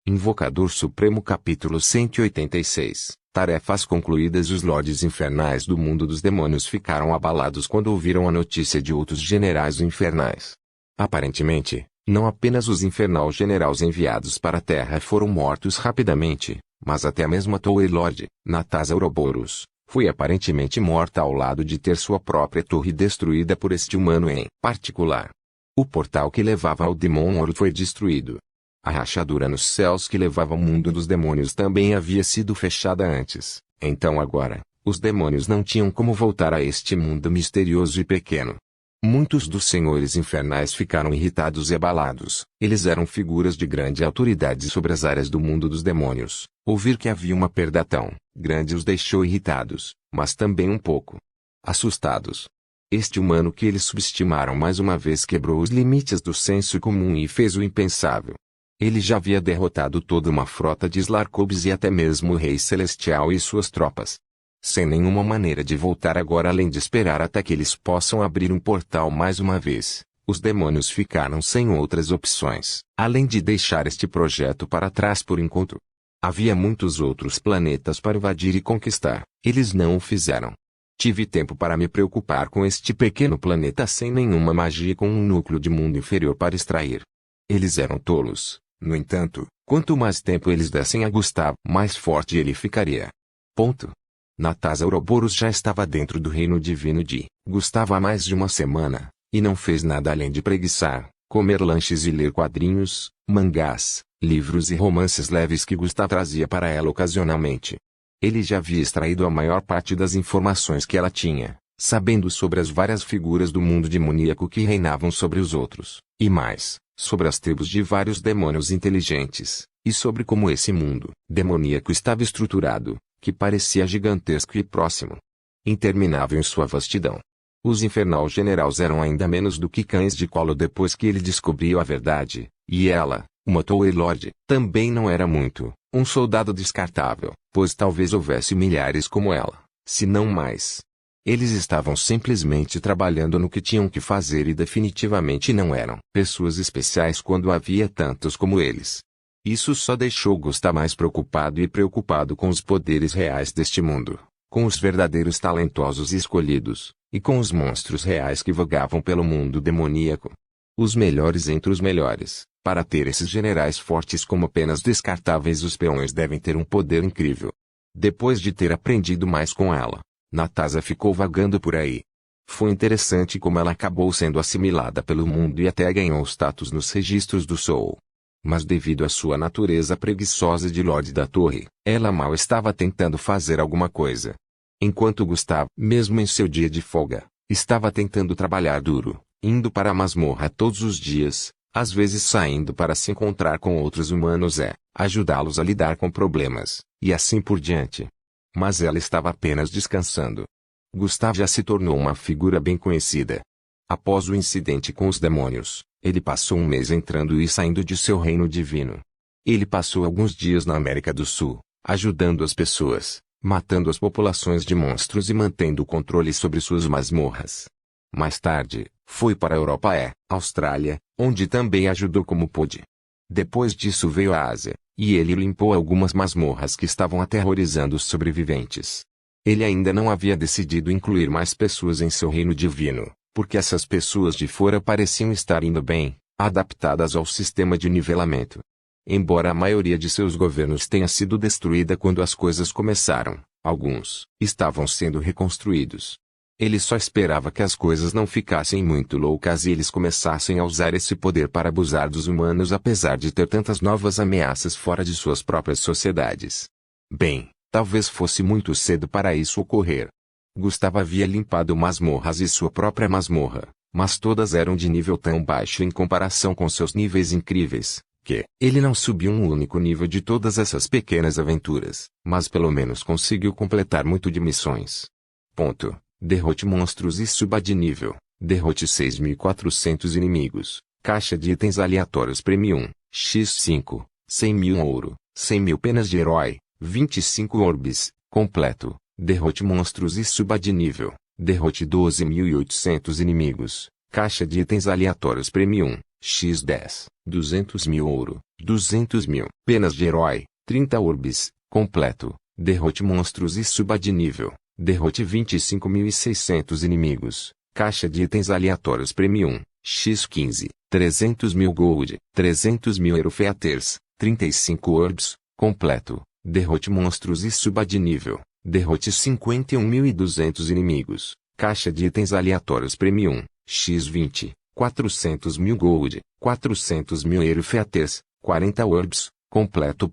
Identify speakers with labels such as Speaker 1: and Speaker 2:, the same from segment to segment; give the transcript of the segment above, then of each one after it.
Speaker 1: Invocador Supremo Capítulo 186. Tarefas concluídas. Os lordes infernais do mundo dos demônios ficaram abalados quando ouviram a notícia de outros generais infernais. Aparentemente, não apenas os infernal generais enviados para a Terra foram mortos rapidamente, mas até mesmo a Toei Lord, Natasa Ouroboros, foi aparentemente morta ao lado de ter sua própria torre destruída por este humano em particular. O portal que levava ao Demon World foi destruído. A rachadura nos céus que levava ao mundo dos demônios também havia sido fechada antes. Então agora, os demônios não tinham como voltar a este mundo misterioso e pequeno. Muitos dos senhores infernais ficaram irritados e abalados. Eles eram figuras de grande autoridade sobre as áreas do mundo dos demônios. Ouvir que havia uma perda tão grande os deixou irritados, mas também um pouco assustados. Este humano que eles subestimaram mais uma vez quebrou os limites do senso comum e fez o impensável. Ele já havia derrotado toda uma frota de Slarkobs e até mesmo o Rei Celestial e suas tropas. Sem nenhuma maneira de voltar agora além de esperar até que eles possam abrir um portal mais uma vez, os demônios ficaram sem outras opções, além de deixar este projeto para trás por enquanto. Havia muitos outros planetas para invadir e conquistar, eles não o fizeram. Tive tempo para me preocupar com este pequeno planeta sem nenhuma magia e com um núcleo de mundo inferior para extrair. Eles eram tolos. No entanto, quanto mais tempo eles dessem a Gustavo, mais forte ele ficaria. Natasa Ouroboros já estava dentro do reino divino de Gustavo há mais de uma semana, e não fez nada além de preguiçar, comer lanches e ler quadrinhos, mangás, livros e romances leves que Gustavo trazia para ela ocasionalmente. Ele já havia extraído a maior parte das informações que ela tinha, sabendo sobre as várias figuras do mundo demoníaco que reinavam sobre os outros, e mais, sobre as tribos de vários demônios inteligentes, e sobre como esse mundo demoníaco estava estruturado, que parecia gigantesco e próximo. Interminável em sua vastidão. Os infernal generais eram ainda menos do que cães de colo depois que ele descobriu a verdade, e ela, uma Toei Lord, também não era muito, um soldado descartável, pois talvez houvesse milhares como ela, se não mais. Eles estavam simplesmente trabalhando no que tinham que fazer e definitivamente não eram pessoas especiais quando havia tantos como eles. Isso só deixou Gustavo mais preocupado e preocupado com os poderes reais deste mundo, com os verdadeiros talentosos e escolhidos, e com os monstros reais que vagavam pelo mundo demoníaco. Os melhores entre os melhores. Para ter esses generais fortes como apenas descartáveis, os peões devem ter um poder incrível. Depois de ter aprendido mais com ela, Natasa ficou vagando por aí. Foi interessante como ela acabou sendo assimilada pelo mundo e até ganhou status nos registros do Soul. Mas devido à sua natureza preguiçosa de Lorde da Torre, ela mal estava tentando fazer alguma coisa. Enquanto Gustavo, mesmo em seu dia de folga, estava tentando trabalhar duro, indo para a masmorra todos os dias, às vezes saindo para se encontrar com outros humanos ajudá-los a lidar com problemas, e assim por diante. Mas ela estava apenas descansando. Gustavo já se tornou uma figura bem conhecida. Após o incidente com os demônios, ele passou um mês entrando e saindo de seu reino divino. Ele passou alguns dias na América do Sul, ajudando as pessoas, matando as populações de monstros e mantendo o controle sobre suas masmorras. Mais tarde, foi para a Europa Austrália, onde também ajudou como pôde. Depois disso veio à Ásia, e ele limpou algumas masmorras que estavam aterrorizando os sobreviventes. Ele ainda não havia decidido incluir mais pessoas em seu reino divino, porque essas pessoas de fora pareciam estar indo bem, adaptadas ao sistema de nivelamento. Embora a maioria de seus governos tenha sido destruída quando as coisas começaram, alguns estavam sendo reconstruídos. Ele só esperava que as coisas não ficassem muito loucas e eles começassem a usar esse poder para abusar dos humanos apesar de ter tantas novas ameaças fora de suas próprias sociedades. Bem, talvez fosse muito cedo para isso ocorrer. Gustavo havia limpado masmorras e sua própria masmorra, mas todas eram de nível tão baixo em comparação com seus níveis incríveis, que ele não subiu um único nível de todas essas pequenas aventuras, mas pelo menos conseguiu completar muito de missões. Derrote monstros e suba de nível. Derrote 6.400 inimigos. Caixa de itens aleatórios Premium, X5, 100.000 ouro, 100.000 penas de herói, 25 orbes, completo. Derrote monstros e suba de nível. Derrote 12.800 inimigos. Caixa de itens aleatórios Premium, x10, 200 mil ouro, 200 mil. Penas de herói, 30 orbes, completo. Derrote monstros e suba de nível. Derrote 25.600 inimigos. Caixa de itens aleatórios Premium, x15, 300 mil gold, 300 mil Eurofeaters, 35 orbs, completo. Derrote monstros e suba de nível. Derrote 51.200 inimigos. Caixa de itens aleatórios Premium, x20, 400 mil gold, 400 mil Eurofeaters, 40 orbs, completo.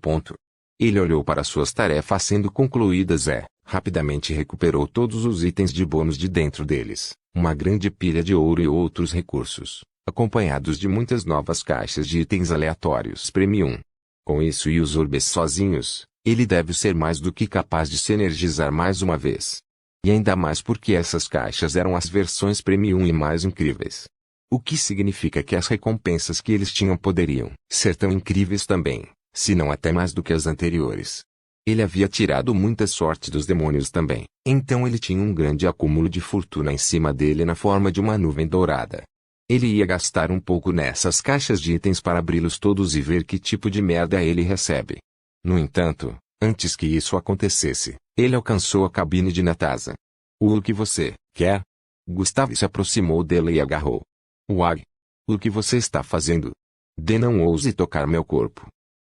Speaker 1: Ele olhou para suas tarefas sendo concluídas e, rapidamente recuperou todos os itens de bônus de dentro deles, uma grande pilha de ouro e outros recursos, acompanhados de muitas novas caixas de itens aleatórios Premium. Com isso e os orbes sozinhos, ele deve ser mais do que capaz de se energizar mais uma vez. E ainda mais porque essas caixas eram as versões Premium e mais incríveis. O que significa que as recompensas que eles tinham poderiam ser tão incríveis também, se não até mais do que as anteriores. Ele havia tirado muita sorte dos demônios também, então ele tinha um grande acúmulo de fortuna em cima dele na forma de uma nuvem dourada. Ele ia gastar um pouco nessas caixas de itens para abri-los todos e ver que tipo de merda ele recebe. No entanto, antes que isso acontecesse, ele alcançou a cabine de Natasha. O que você quer? Gustavo se aproximou dela e agarrou. Uag! O que você está fazendo? Não ouse tocar meu corpo.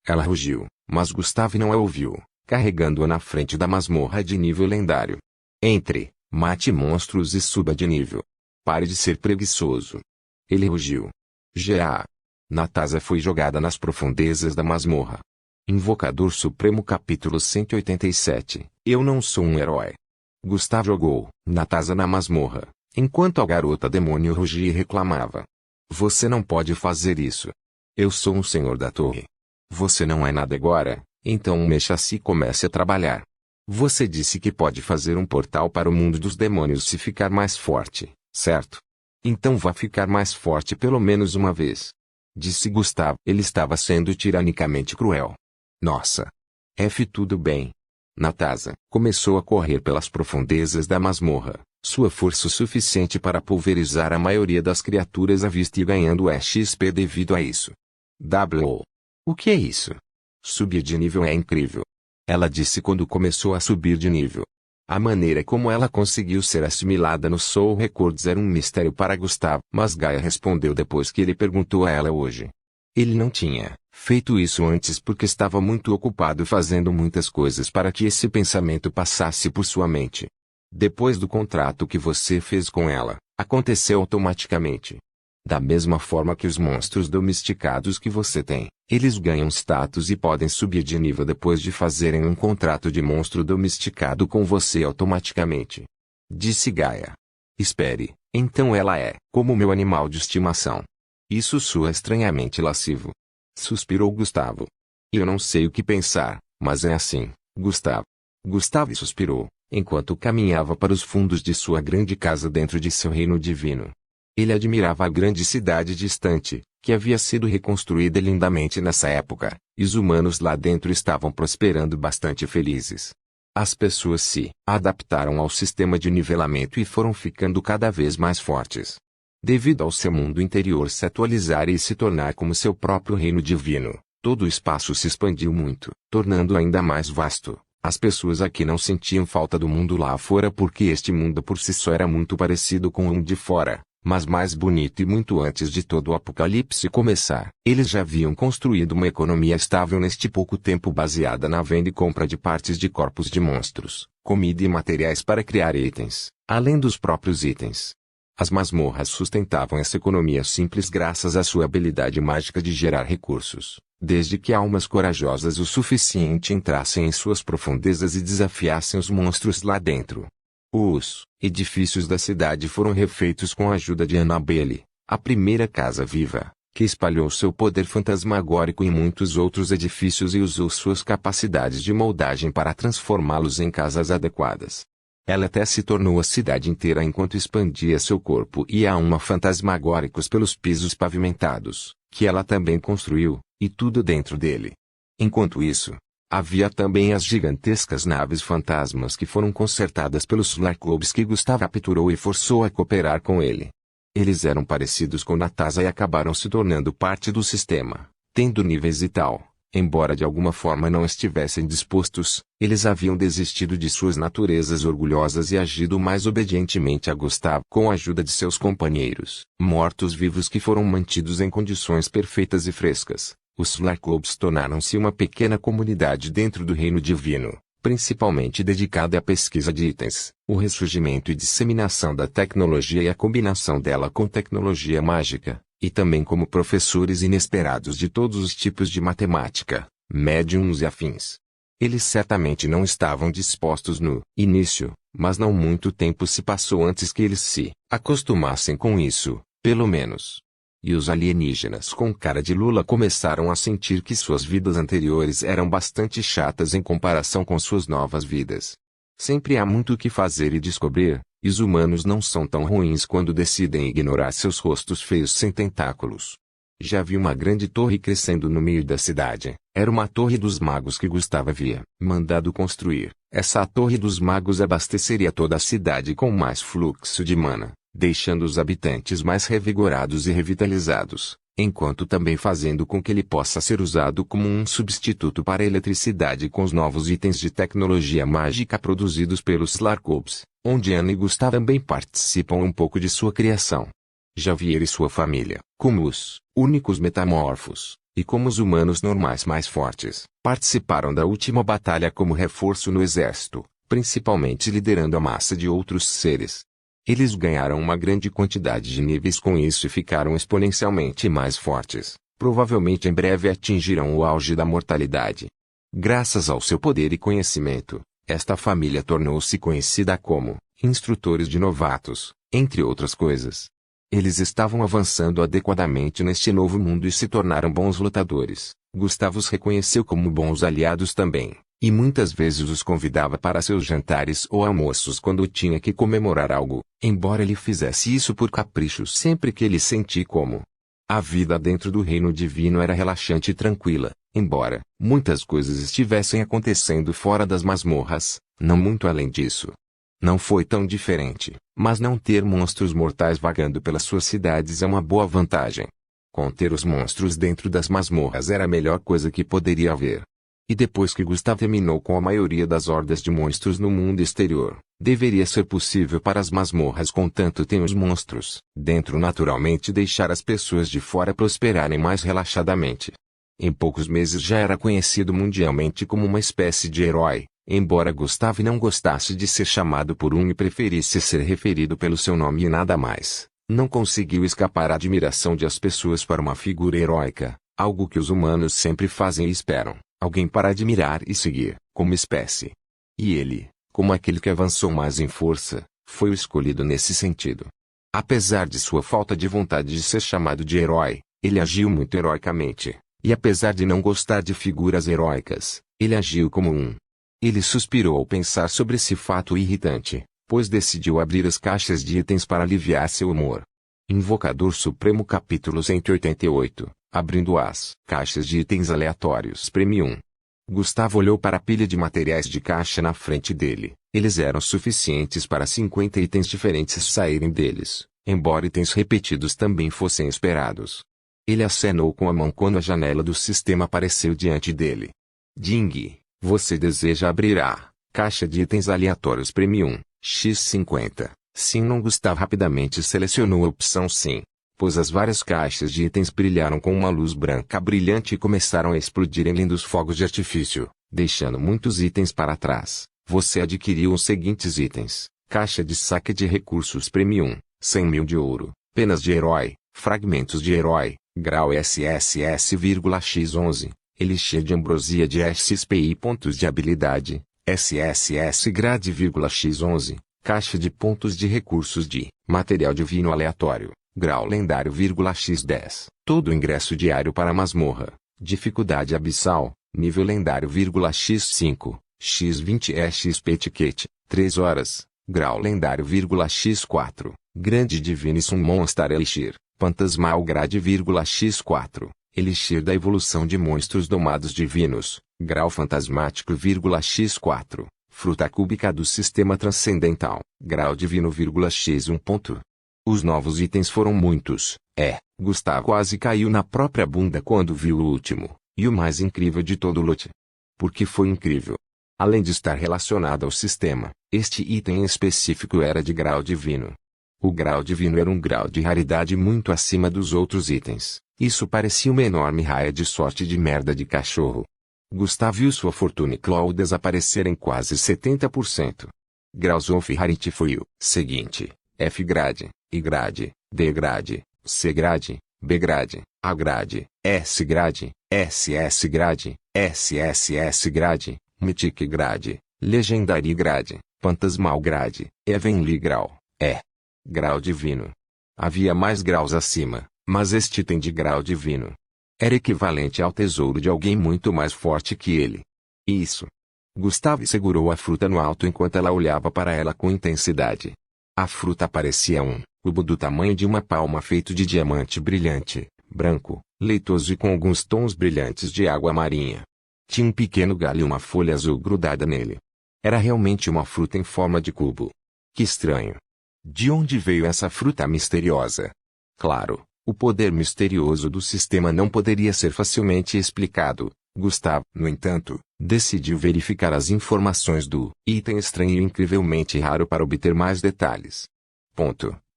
Speaker 1: Ela rugiu, mas Gustavo não a ouviu, carregando-a na frente da masmorra de nível lendário. Entre, mate monstros e suba de nível. Pare de ser preguiçoso. Ele rugiu. Já. Natasha foi jogada nas profundezas da masmorra. Invocador Supremo capítulo 187. Eu não sou um herói. Gustavo jogou Natasha na masmorra, enquanto a garota demônio rugia e reclamava. Você não pode fazer isso. Eu sou um senhor da torre. Você não é nada agora, então mexa-se e comece a trabalhar. Você disse que pode fazer um portal para o mundo dos demônios se ficar mais forte, certo? Então vá ficar mais forte pelo menos uma vez. Disse Gustavo. Ele estava sendo tiranicamente cruel. Nossa. Tudo bem. Natasha começou a correr pelas profundezas da masmorra, sua força o suficiente para pulverizar a maioria das criaturas à vista e ganhando XP devido a isso. O que é isso? Subir de nível é incrível. Ela disse quando começou a subir de nível. A maneira como ela conseguiu ser assimilada no Soul Records era um mistério para Gustavo, mas Gaia respondeu depois que ele perguntou a ela hoje. Ele não tinha feito isso antes porque estava muito ocupado fazendo muitas coisas para que esse pensamento passasse por sua mente. Depois do contrato que você fez com ela, aconteceu automaticamente. Da mesma forma que os monstros domesticados que você tem, eles ganham status e podem subir de nível depois de fazerem um contrato de monstro domesticado com você automaticamente. Disse Gaia. Espere, então ela é como meu animal de estimação. Isso soa estranhamente lascivo. Suspirou Gustavo. Eu não sei o que pensar, mas é assim, Gustavo. Gustavo suspirou, enquanto caminhava para os fundos de sua grande casa dentro de seu reino divino. Ele admirava a grande cidade distante, que havia sido reconstruída lindamente nessa época, e os humanos lá dentro estavam prosperando bastante felizes. As pessoas se adaptaram ao sistema de nivelamento e foram ficando cada vez mais fortes. Devido ao seu mundo interior se atualizar e se tornar como seu próprio reino divino, todo o espaço se expandiu muito, tornando ainda mais vasto. As pessoas aqui não sentiam falta do mundo lá fora porque este mundo por si só era muito parecido com o de fora, mas mais bonito e muito antes de todo o apocalipse começar. Eles já haviam construído uma economia estável neste pouco tempo baseada na venda e compra de partes de corpos de monstros, comida e materiais para criar itens, além dos próprios itens. As masmorras sustentavam essa economia simples graças à sua habilidade mágica de gerar recursos, desde que almas corajosas o suficiente entrassem em suas profundezas e desafiassem os monstros lá dentro. Os edifícios da cidade foram refeitos com a ajuda de Annabelle, a primeira casa viva, que espalhou seu poder fantasmagórico em muitos outros edifícios e usou suas capacidades de moldagem para transformá-los em casas adequadas. Ela até se tornou a cidade inteira enquanto expandia seu corpo e a alma fantasmagóricos pelos pisos pavimentados, que ela também construiu, e tudo dentro dele. Enquanto isso, havia também as gigantescas naves fantasmas que foram consertadas pelos Slarkobs que Gustavo capturou e forçou a cooperar com ele. Eles eram parecidos com Natasa e acabaram se tornando parte do sistema, tendo níveis e tal. Embora de alguma forma não estivessem dispostos, eles haviam desistido de suas naturezas orgulhosas e agido mais obedientemente a Gustavo com a ajuda de seus companheiros, mortos-vivos que foram mantidos em condições perfeitas e frescas. Os Slarkobs tornaram-se uma pequena comunidade dentro do reino divino, principalmente dedicada à pesquisa de itens, o ressurgimento e disseminação da tecnologia e a combinação dela com tecnologia mágica, e também como professores inesperados de todos os tipos de matemática, médiums e afins. Eles certamente não estavam dispostos no início, mas não muito tempo se passou antes que eles se acostumassem com isso, pelo menos. E os alienígenas com cara de lula começaram a sentir que suas vidas anteriores eram bastante chatas em comparação com suas novas vidas. Sempre há muito o que fazer e descobrir, e os humanos não são tão ruins quando decidem ignorar seus rostos feios sem tentáculos. Já vi uma grande torre crescendo no meio da cidade. Era uma torre dos magos que Gustavo havia mandado construir. Essa torre dos magos abasteceria toda a cidade com mais fluxo de mana, deixando os habitantes mais revigorados e revitalizados, enquanto também fazendo com que ele possa ser usado como um substituto para a eletricidade com os novos itens de tecnologia mágica produzidos pelos Slarkobs, onde Ana e Gustavo também participam um pouco de sua criação. Javier e sua família, como os únicos metamorfos, e como os humanos normais mais fortes, participaram da última batalha como reforço no exército, principalmente liderando a massa de outros seres. Eles ganharam uma grande quantidade de níveis com isso e ficaram exponencialmente mais fortes. Provavelmente em breve atingirão o auge da mortalidade. Graças ao seu poder e conhecimento, esta família tornou-se conhecida como instrutores de novatos, entre outras coisas. Eles estavam avançando adequadamente neste novo mundo e se tornaram bons lutadores. Gustavo os reconheceu como bons aliados também, e muitas vezes os convidava para seus jantares ou almoços quando tinha que comemorar algo, embora ele fizesse isso por capricho sempre que ele sentia como. A vida dentro do reino divino era relaxante e tranquila, embora muitas coisas estivessem acontecendo fora das masmorras, não muito além disso. Não foi tão diferente, mas não ter monstros mortais vagando pelas suas cidades é uma boa vantagem. Conter os monstros dentro das masmorras era a melhor coisa que poderia haver. E depois que Gustavo terminou com a maioria das hordas de monstros no mundo exterior, deveria ser possível para as masmorras contanto tem os monstros dentro naturalmente deixar as pessoas de fora prosperarem mais relaxadamente. Em poucos meses já era conhecido mundialmente como uma espécie de herói, embora Gustavo não gostasse de ser chamado por um e preferisse ser referido pelo seu nome e nada mais. Não conseguiu escapar à admiração de as pessoas para uma figura heróica, algo que os humanos sempre fazem e esperam. Alguém para admirar e seguir, como espécie. E ele, como aquele que avançou mais em força, foi o escolhido nesse sentido. Apesar de sua falta de vontade de ser chamado de herói, ele agiu muito heroicamente, e apesar de não gostar de figuras heróicas, ele agiu como um. Ele suspirou ao pensar sobre esse fato irritante, pois decidiu abrir as caixas de itens para aliviar seu humor. Invocador Supremo capítulo 188. Abrindo as caixas de itens aleatórios. Prêmio 1. Gustavo olhou para a pilha de materiais de caixa na frente dele. Eles eram suficientes para 50 itens diferentes saírem deles, embora itens repetidos também fossem esperados. Ele acenou com a mão quando a janela do sistema apareceu diante dele. Ding, você deseja abrir a caixa de itens aleatórios Prêmio 1, x50. Sim, não. Gustavo rapidamente selecionou a opção sim. Pois as várias caixas de itens brilharam com uma luz branca brilhante e começaram a explodir em lindos fogos de artifício, deixando muitos itens para trás. Você adquiriu os seguintes itens: caixa de saque de recursos Prêmio 1, 100.000 de ouro, penas de herói, fragmentos de herói, grau SSS,x11, elixir de ambrosia de XP pontos de habilidade, SSS grade,x11, caixa de pontos de recursos de material divino aleatório. Grau lendário,x10. Todo o ingresso diário para a masmorra. Dificuldade abissal. Nível lendário,x5. x20 é XP etiquete. 3 horas. Grau lendário,x4. Grande divino Summon Star Elixir. Fantasmal grade,x4. Elixir da evolução de monstros domados divinos. Grau fantasmático,x4. Fruta cúbica do sistema transcendental. Grau divino,x1 ponto. Os novos itens foram muitos. Gustavo quase caiu na própria bunda quando viu o último, e o mais incrível de todo o lote. Porque foi incrível. Além de estar relacionado ao sistema, este item em específico era de grau divino. O grau divino era um grau de raridade muito acima dos outros itens. Isso parecia uma enorme raia de sorte de merda de cachorro. Gustavo viu sua fortuna Claw desaparecer em quase 70%. Graus of Rarity foi o seguinte: F grade, I grade, D grade, C grade, B grade, A grade, S grade, SS grade, SSS grade, Mythic grade, Legendary grade, Phantasmal grade, Heavenly grau, grau divino. Havia mais graus acima, mas este item de grau divino era equivalente ao tesouro de alguém muito mais forte que ele. Isso. Gustavo segurou a fruta no alto enquanto ela olhava para ela com intensidade. A fruta parecia um cubo do tamanho de uma palma feito de diamante brilhante, branco, leitoso e com alguns tons brilhantes de água marinha. Tinha um pequeno galho e uma folha azul grudada nele. Era realmente uma fruta em forma de cubo. Que estranho. De onde veio essa fruta misteriosa? Claro, o poder misterioso do sistema não poderia ser facilmente explicado. Gustavo, no entanto, decidiu verificar as informações do item estranho e incrivelmente raro para obter mais detalhes.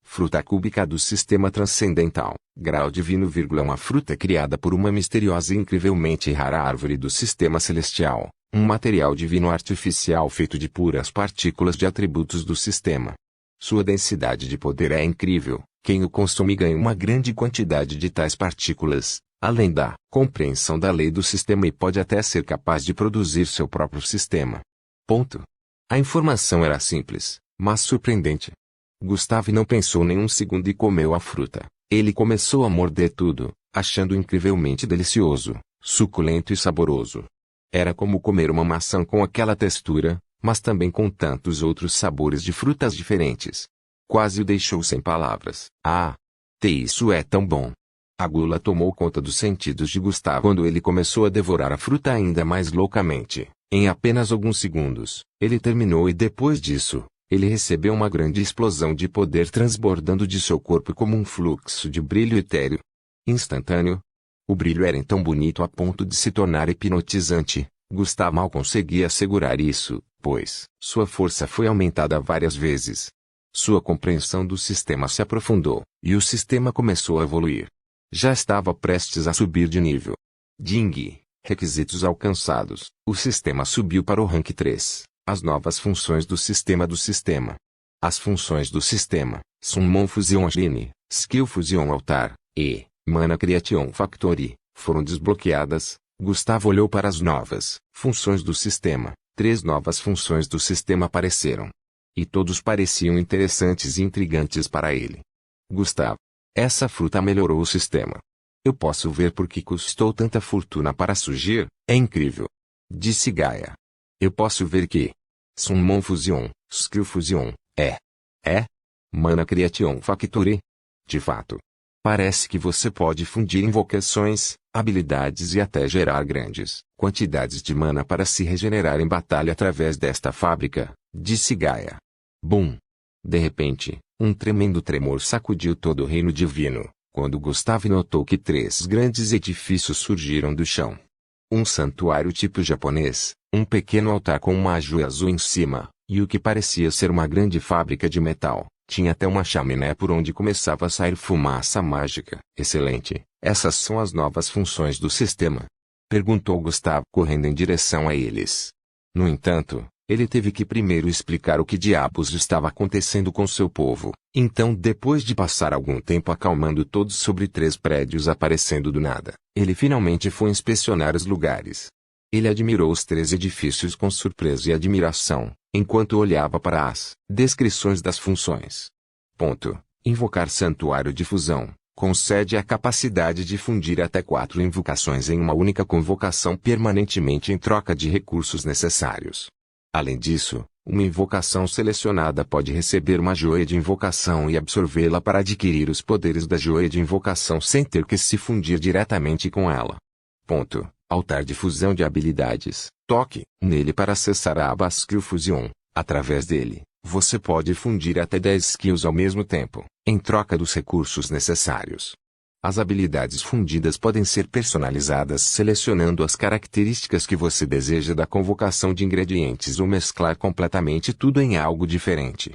Speaker 1: Fruta cúbica do sistema transcendental, grau divino, uma fruta criada por uma misteriosa e incrivelmente rara árvore do sistema celestial, um material divino artificial feito de puras partículas de atributos do sistema. Sua densidade de poder é incrível, quem o consome ganha uma grande quantidade de tais partículas, além da compreensão da lei do sistema e pode até ser capaz de produzir seu próprio sistema. A informação era simples, mas surpreendente. Gustavo não pensou nem um segundo e comeu a fruta. Ele começou a morder tudo, achando incrivelmente delicioso, suculento e saboroso. Era como comer uma maçã com aquela textura, mas também com tantos outros sabores de frutas diferentes. Quase o deixou sem palavras. Isso é tão bom! A gula tomou conta dos sentidos de Gustavo quando ele começou a devorar a fruta ainda mais loucamente. Em apenas alguns segundos, ele terminou e depois disso, ele recebeu uma grande explosão de poder transbordando de seu corpo como um fluxo de brilho etéreo. Instantâneo. O brilho era tão bonito a ponto de se tornar hipnotizante. Gustavo mal conseguia segurar isso, pois sua força foi aumentada várias vezes. Sua compreensão do sistema se aprofundou, e o sistema começou a evoluir. Já estava prestes a subir de nível. Ding. Requisitos alcançados. O sistema subiu para o rank 3. As novas funções do sistema As funções do sistema, Summon Fusion Engine, Skill Fusion Altar, e Mana Creation Factory, foram desbloqueadas. Gustavo olhou para as novas funções do sistema. 3 novas funções do sistema apareceram. E todos pareciam interessantes e intrigantes para ele. Gustavo. Essa fruta melhorou o sistema. Eu posso ver por que custou tanta fortuna para surgir, é incrível. Disse Gaia. Eu posso ver que Summon Fusion, Skill Fusion, Mana Creation Factory. De fato. Parece que você pode fundir invocações, habilidades e até gerar grandes quantidades de mana para se regenerar em batalha através desta fábrica, disse Gaia. Bum! De repente, um tremendo tremor sacudiu todo o reino divino, quando Gustavo notou que 3 grandes edifícios surgiram do chão. Um santuário tipo japonês, um pequeno altar com uma joia azul em cima, e o que parecia ser uma grande fábrica de metal. Tinha até uma chaminé por onde começava a sair fumaça mágica. Excelente, essas são as novas funções do sistema? Perguntou Gustavo correndo em direção a eles. No entanto, ele teve que primeiro explicar o que diabos estava acontecendo com seu povo. Então, depois de passar algum tempo acalmando todos sobre 3 prédios aparecendo do nada, ele finalmente foi inspecionar os lugares. Ele admirou os 3 edifícios com surpresa e admiração, enquanto olhava para as descrições das funções. Invocar Santuário de Fusão. Concede a capacidade de fundir até 4 invocações em uma única convocação permanentemente em troca de recursos necessários. Além disso, uma invocação selecionada pode receber uma joia de invocação e absorvê-la para adquirir os poderes da joia de invocação sem ter que se fundir diretamente com ela. Altar de fusão de habilidades. Toque nele para acessar a aba Skill Fusion. Através dele, Você pode fundir até 10 skills ao mesmo tempo, em troca dos recursos necessários. As habilidades fundidas podem ser personalizadas selecionando as características que você deseja da convocação de ingredientes ou mesclar completamente tudo em algo diferente.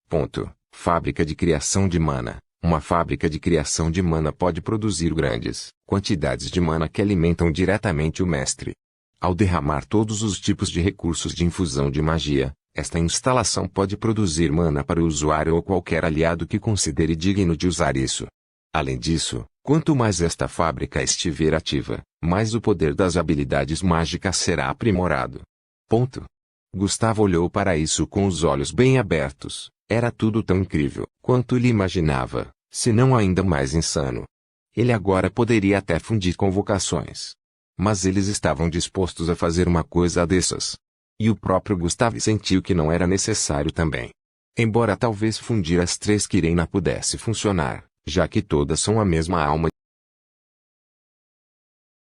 Speaker 1: Ponto. Fábrica de criação de mana. Uma fábrica de criação de mana pode produzir grandes quantidades de mana que alimentam diretamente o mestre. Ao derramar todos os tipos de recursos de infusão de magia, esta instalação pode produzir mana para o usuário ou qualquer aliado que considere digno de usar isso. Além disso, quanto mais esta fábrica estiver ativa, mais o poder das habilidades mágicas será aprimorado. Ponto. Gustavo olhou para isso com os olhos bem abertos. Era tudo tão incrível quanto ele imaginava, se não ainda mais insano. Ele agora poderia até fundir convocações. Mas eles estavam dispostos a fazer uma coisa dessas. E o próprio Gustavo sentiu que não era necessário também. Embora talvez fundir as 3 Kirena pudesse funcionar, já que todas são a mesma alma